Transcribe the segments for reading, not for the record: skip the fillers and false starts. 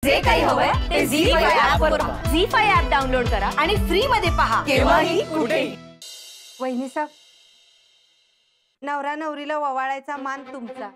जे काही हवंय ते झी5 ऍप वर पहा. झी5 ऍप डाउनलोड करा आणि फ्री मध्ये पहा केव्हाही कुठेही. वहिनी साहेब, नवरा नवरीला ववाळायचा मान तुमचा.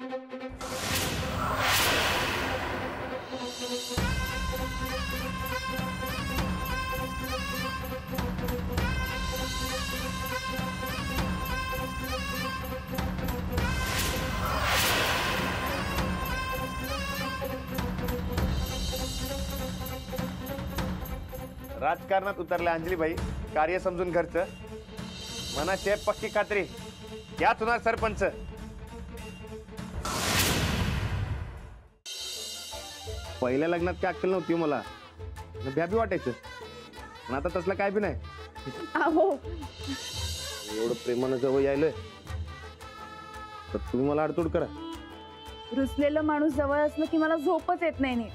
राजकारणात उतरल्या अंजलीबाई कार्य समजून घरचं मनाचे पक्की खात्री याच होणार सरपंच. पहिल्या लग्नात काय अक्कल नव्हती मला, भ्याबी वाटायचं, पण आता तसलं काय बी नाही. एवढं प्रेमानं जवळ यायलंय तर तुम्ही मला अडतोड करा. रुसलेलं माणूस जवळ असलं की मला झोपच येत नाही.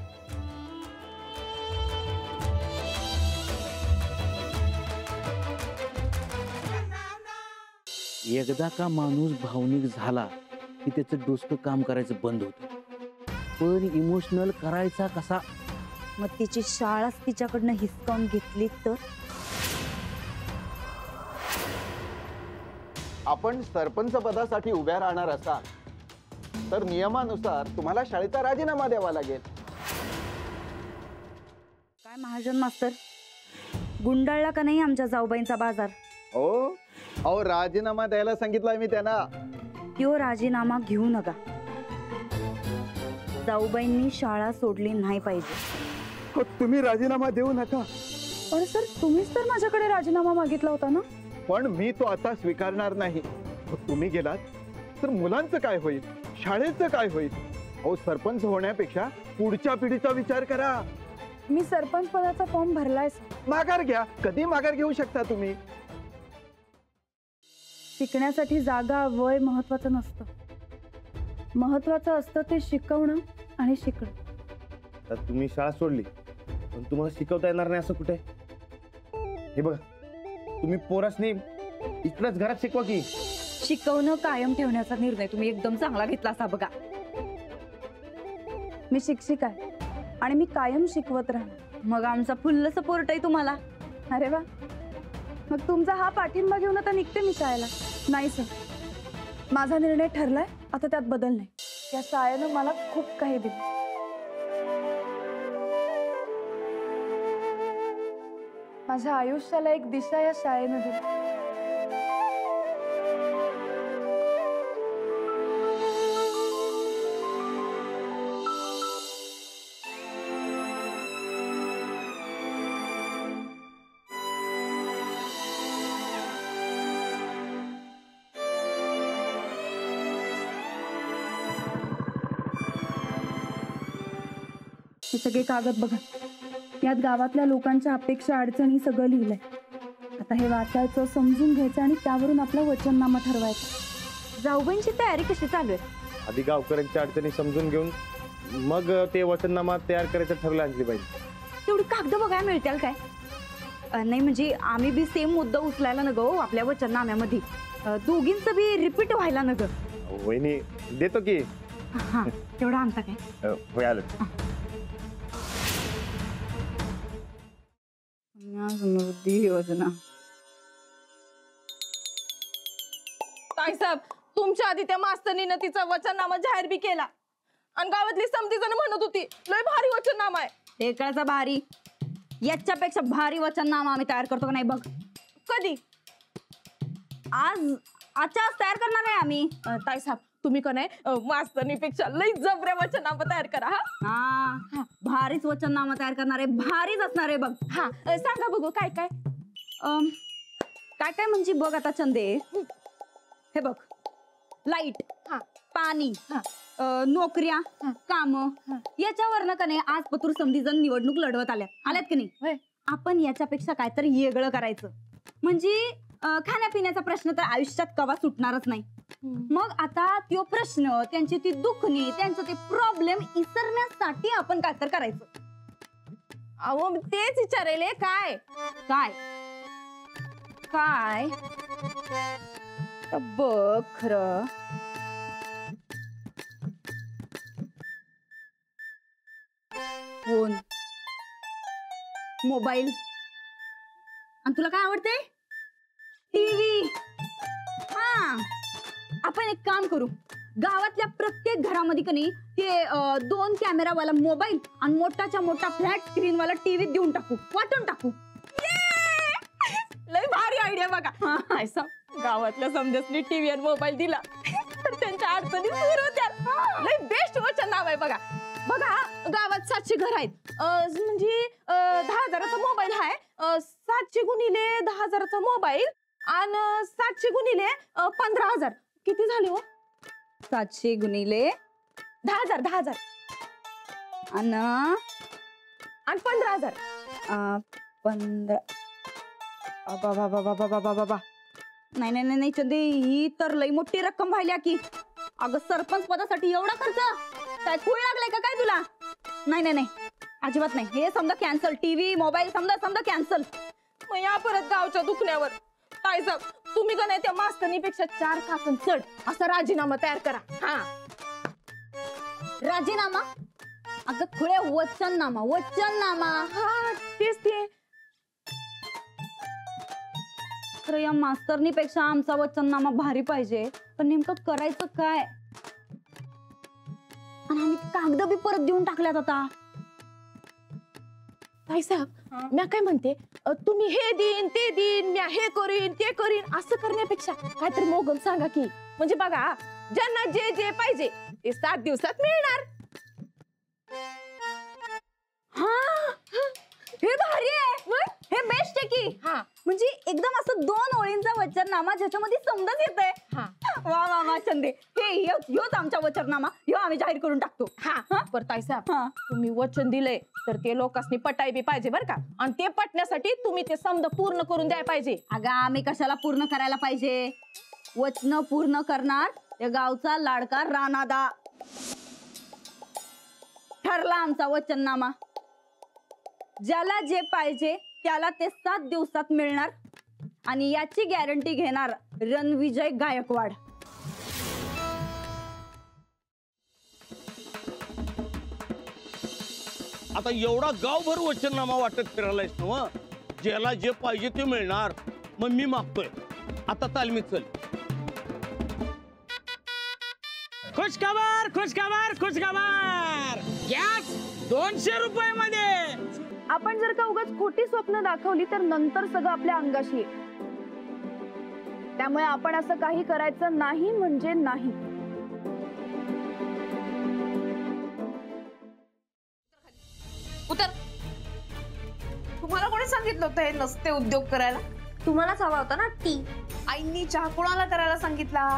एकदा का माणूस भावनिक झाला की त्याचं डोसकं काम करायचं बंद होतं, पण इमोशनल करायचा कसा? मग तिची शाळाच तिच्याकडनं हिसकावून घेतली तर? आपण सरपंच पदासाठी उभ्या राहणार असाल तर नियमानुसार तुम्हाला शाळेचा राजीनामा द्यावा लागेल. काय महाजन मास्तर, गुंडाळला का नाही आमच्या जाऊबाईंचा बाजार? हो, अहो राजीनामा द्यायला सांगितलाय मी त्यांना. त्यो राजीनामा घेऊ नका. जाऊबाईंनी शाळा सोडली नाही पाहिजे. तुम्ही राजीनामा देऊ नका. पण सर, तुम्हीच तर माझ्याकडे राजीनामा मागितला होता ना. पण मी तो आता स्वीकारणार नाही. तुम्ही गेलात तर मुलांचं काय होईल, शाळेचं काय होईल? अहो, सरपंच होण्यापेक्षा पुढच्या पिढीचा विचार करा. मी सरपंच पदाचा फॉर्म भरलाय. माघार घ्या. कधी माघार घेऊ शकता तुम्ही? शिकण्यासाठी जागा वय महत्वाचं नसतं. महत्वाचं असतं ते शिकवणं आणि शिकणं. तर तुम्ही शाळा सोडली पण तुम्हाला शिकवता येणार नाही असं कुठे? हे बघा, तुम्ही पोरासनी इकडंच घरात शिकवा की. शिकवणं कायम ठेवण्याचा निर्णय तुम्ही एकदम चांगला घेतला असा बघा. मी शिक्षिका आहे आणि मी कायम शिकवत राहणार. मग आमचा फुल्ल सपोर्ट आहे तुम्हाला. अरे वा, मग तुमचा हा पाठिंबा घेऊन आता निघते मी शाळेला. नाही सर, माझा निर्णय ठरलाय, आता त्यात बदल नाही. या शाळेनं मला खूप काही दिलं. माझ्या आयुष्याला एक दिशा या शाळेनं दिली. हे सगळे कागद बघा. यात गावातल्या लोकांच्या अपेक्षा, अडचणी सगळं लिहिलंय. आता हे वाचायचं, समजून घ्यायचं आणि त्यावरून आपला वचननामा ठरवायचा. जाऊबाईंची तयारी कशी चालू आहे? आधी गावकऱ्यांच्या अडचणी समजून घेऊन मग ते वचननामा तयार करायचं ठरलं अंजलीबाई. तेवढी कागद बघायला मिळतील काय? नाही म्हणजे आम्ही बी सेम मुद्दा उचलायला न गो आपल्या वचननाम्यामध्ये. दोघींचं बी रिपीट व्हायला न ग. वहिनी देतो की. हा, तेवढं आणता काय? होय, आलं. समृद्धी योजना. साहेब, तुमच्या आधी त्या मास्तरनीनं तिचा वचननामा जाहीर बी केला आणि गावातली समधी जण म्हणत होती लय भारी वचननामा आहे. एकाचा भारी, याच्यापेक्षा भारी वचननामा आम्ही तयार करतो का नाही बघ. कधी? आजच्या आज तयार करणार आहे आम्ही. साहेब, तुम्ही का नाही मास्तरनीपेक्षा लय जबऱ्या वचननामा तयार करा. हा, भारीच वचननामा तयार करणार आहे, भारीच असणार आहे बघ. हा, सांगा बघू काय काय. काय काय म्हणजे बघ आता चंदे, हे बघ, लाईट, पाणी, नोकऱ्या, काम, याच्यावर का नाही आज पतूर समधी जण निवडणूक लढवत आल्यात की नाही. आपण याच्यापेक्षा काहीतरी वेगळं करायचं म्हणजे खाण्यापिण्याचा प्रश्न तर आयुष्यात कवा सुटणारच नाही. मग आता तो प्रश्न, त्यांची ती दुखणी, त्यांचं ते प्रॉब्लेम इसरण्यासाठी आपण काय तर करायचं. अहो, तेच विचारायले. काय काय काय बघ खरं. फोन, मोबाईल, आणि तुला काय आवडते? टीव्ही. हा, आपण एक काम करू, गावातल्या प्रत्येक घरामध्ये कनी ते 2 कॅमेरावाला मोबाईल आणि मोठाच्या मोठा फ्लॅट स्क्रीन वाला टीव्ही देऊन टाकू, वाटून टाकू. लय भारी आयडिया बघा. ऐसा गावातल्या समजसनी टीव्ही आणि मोबाईल दिला तर त्यांच्या अडचणी दूर होत्या. लय बेस्ट वचन नाव आहे बघा. बघा गावात 700 घर आहेत, म्हणजे 10,000चा मोबाईल आहे. 700 गुणिले 10,000चा मोबाईल आणि 700 गुणिले 15,000 किती झाले हो? 700 गुणिले 10,000 आणि 15,000. 15. बाबा नाही नाही नाही चंदे, ही तर लई मोठी रक्कम व्हायल्या की. अगं सरपंच पदासाठी एवढा खर्च? काय खूळ लागलाय का काय तुला? नाही नाही नाही, अजिबात नाही. हे समजा कॅन्सल, टीव्ही मोबाईल समजा कॅन्सल. मग या परत गावच्या दुखण्यावर ताईसाहेब, तुम्ही का नाही त्या मास्तनीपेक्षा 4 काकण चढ असा राजीनामा तयार करा. हा, राजीनामा? अगं खुळे, वचननामा. हा तेच ते. तर या मास्तरनीपेक्षा आमचा वचननामा भारी पाहिजे, पण नेमकं करायचं काय? आणि आम्ही कागद बी परत देऊन टाकल्यात आता. ताईसाहेब, मी काय म्हणते, तुम्ही हे देईन ते देईन, मी हे करीन ते करीन असं करण्यापेक्षा काहीतरी मोगम सांगा की. म्हणजे बघा, ज्यांना जे जे पाहिजे ते 7 दिवसात मिळणार. हा, हे भारी आहे. हे बेस्ट आहे की. हा, म्हणजे एकदम असं 2 ओळींचा वचननामा ज्याच्यामध्ये समजच येतंय. हा. वा वा चंदे, ह्योच आमचा वचननामा, ह्यो आम्ही जाहीर करून टाकतो. हा. पर ताईसाहेब, हा. तुम्ही वचन दिलंय तर ते लोकांनी पटाय बी पाहिजे बरं का. आणि ते पटण्यासाठी तुम्ही ते समज पूर्ण करून द्यायला पाहिजे. अगं आम्ही कशाला पूर्ण करायला पाहिजे? वचन पूर्ण करणार त्या गावचा लाडका राणादा. ठरला आमचा वचननामा. ज्याला जे पाहिजे त्याला ते 7 दिवसात मिळणार, आणि याची गॅरंटी घेणार रणविजय गायकवाड. आता एवढा गावभर वचननामा वाटत फिरायलायस ना, ज्याला जे पाहिजे ते मिळणार. मग मी मागतोय आता तालमीत चल. खुशखबर गॅस 200 रुपये मध्ये. आपण जर का उगाच खोटी स्वप्न दाखवली तर नंतर सगळं आपल्या अंगाशी येईल. त्यामुळे आपण असं काही करायचं नाही म्हणजे नाही. उतर. तुम्हाला कोणी सांगितलं होतं हे नसते उद्योग करायला? तुम्हालाच हवा होता ना टी. आईंनी चहा कोणाला करायला सांगितला?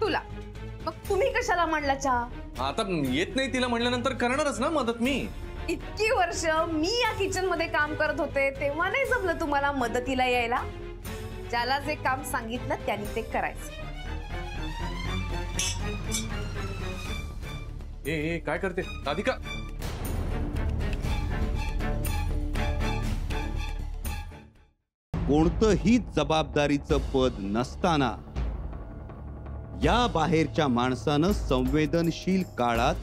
तुला. मग तुम्ही कशाला म्हणला चहा? आता येत नाही तिला म्हणल्यानंतर करणारच ना मदत मी. इतकी वर्ष मी या किचन मध्ये काम करत होते तेव्हा नाही जमलं तुम्हाला मदतीला यायला? ज्याला जे काम सांगितलं त्यांनी ते करायचं. ए काय करते राधिका? कोणतंही जबाबदारीचं पद नसताना या बाहेरच्या माणसानं संवेदनशील काळात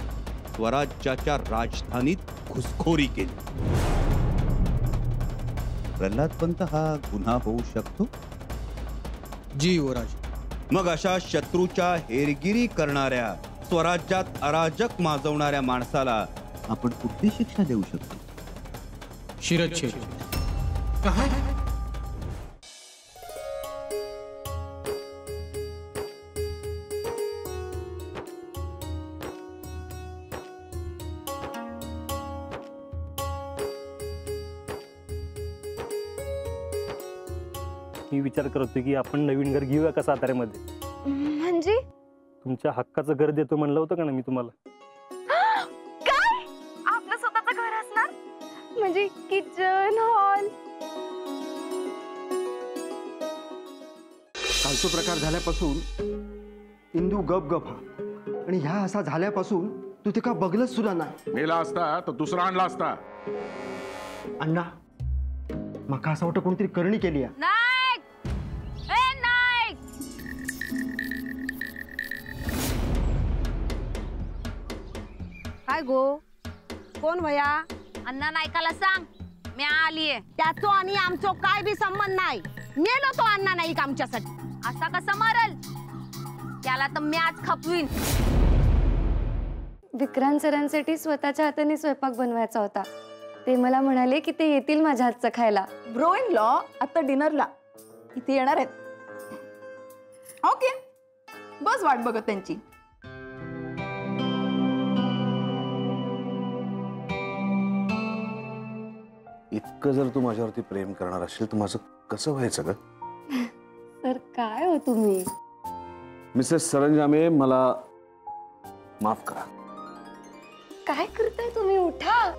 स्वराज्याच्या राजधानीत घुसखोरी केली. प्रल्हादपंत हा गुन्हा होऊ शकतो? जी युवराज. मग अशा शत्रूच्या हेरगिरी करणाऱ्या, स्वराज्यात अराजक माजवणाऱ्या माणसाला आपण कुठली शिक्षा देऊ शकतो? शिरच्छेद. मी विचार करतोय की आपण नवीन घर घेऊया का साताऱ्यामध्ये. म्हणजे तुमच्या हक्काचं घर देतो म्हणलं होतं का ना मी तुम्हाला. काय? आपलं स्वतःचं घर असणार? म्हणजे किचन हॉल. कालचा प्रकार झाल्यापासून इंदू गप गप हा, आणि ह्या असा झाल्यापासून तू ते का बघलंच सुद्धा नाही. मेला असता तर दुसरा आणला असता. अण्णा मका असं वाटतं कोणतरी करणी केली आहे. काय गो, कोण भया? अण्णा नायकाला सांग मी आलीये. त्याचो आणि आमचो काय बी संबंध नाही. मेलो तो अण्णा नाईक आमच्यासाठी. असा कसा मरल? त्याला तर मी आज खपवीन. विक्रांत सरांसाठी स्वतःच्या हाताने स्वयंपाक बनवायचा होता. ते मला म्हणाले की ते येतील माझ्या हातचं खायला. ब्रो इन लॉ आता डिनरला इथे येणार आहेत. ओके, बस वाट बघत त्यांची. इतकं जर तू माझ्यावरती प्रेम करणार असेल तर माझं कसं व्हायचं ग? तर काय हो तुम्ही? मिसेस सरंजामे, मला माफ करा. काय करताय तुम्ही? उठा.